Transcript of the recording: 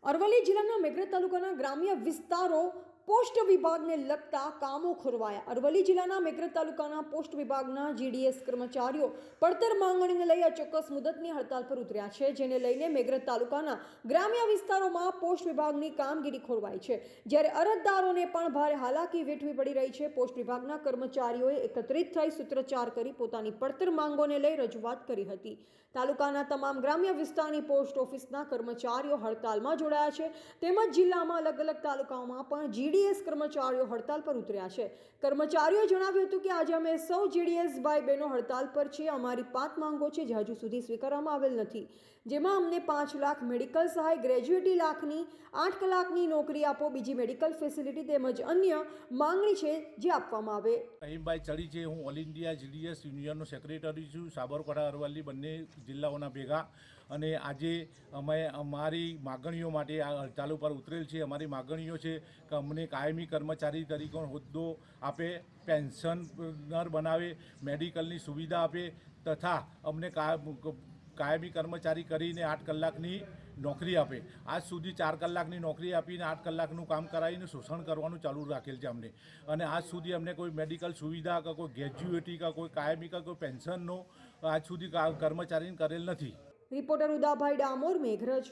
અરવલ્લી જિલ્લાના મેઘરજ તાલુકાના ગ્રામ્ય વિસ્તારો પોસ્ટ વિભાગને લગતા કામો ખોરવાયા। અરવલ્લી જિલ્લાના મેઘરજ તાલુકાના પોસ્ટ વિભાગના જીડીએસ કર્મચારીઓ પડતર માંગણીને લઈ અચોક્કસ મુદતની હડતાલ પર ઉતર્યા છે, જેને લઈને મેઘરજ તાલુકાના ગ્રામ્ય વિસ્તારોમાં પોસ્ટ વિભાગની કામગીરી ખોરવાઈ છે, જ્યારે અરજદારોને પણ ભારે હાલાકી વેઠવી પડી રહી છે। પોસ્ટ વિભાગના કર્મચારીઓએ એકત્રિત થઈ સૂત્રોચ્ચાર કરી પોતાની પડતર માંગોને લઈ રજૂઆત કરી હતી। તાલુકાના તમામ ગ્રામ્ય વિસ્તારની પોસ્ટ ઓફિસના કર્મચારીઓ હડતાલમાં જોડાયા છે, તેમજ જિલ્લામાં અલગ અલગ તાલુકાઓમાં પણ જીડીએસ કર્મચારીઓ હડતાલ પર ઉતર્યા છે। કર્મચારીઓએ જણાવ્યું હતું કે આજે અમે સૌ જીડીએસ ભાઈ બહેનો હડતાલ પર છીએ। અમારી 5 માંગો છે જે હજુ સુધી સ્વીકારવામાં આવેલ નથી, જેમાં અમને 5 લાખ મેડિકલ સહાય, ગ્રેજ્યુએટી લાખની 8 કલાકની નોકરી આપો, બીજી મેડિકલ ફેસિલિટી તેમજ અન્ય માંગણી છે જે આપવામાં આવે। રહીમભાઈ ચડી છે, હું ઓલ ઇન્ડિયા જીડીએસ યુનિયનનો સેક્રેટરી છું, સાબરકાંઠા અરવલ્લી બંને જિલ્લાઓના ભેગા। અને આજે અમે અમારી માગણીઓ માટે આ હડતાલ ઉપર ઉતરેલ છે। અમારી માગણીઓ છે કે અમને કાયમી કર્મચારી તરીકેનો હોદ્દો આપે, પેન્શનર બનાવે, મેડિકલની સુવિધા આપે તથા અમને કાયમી કર્મચારી કરીને 8 કલાકની નોકરી આપે। આજ સુધી 4 કલાકની નોકરી આપીને 8 કલાકનું કામ કરાવીને શોષણ કરવાનું ચાલુ રાખેલ છે અમને। અને આજ સુધી અમને કોઈ મેડિકલ સુવિધા કે કોઈ ગ્રેજ્યુએટી કે કોઈ કાયમી કે કોઈ પેન્શનનો આજ સુધી કર્મચારીને કરેલ નથી। રિપોર્ટર ઉદાભાઈ ડામોર, મેઘરજ।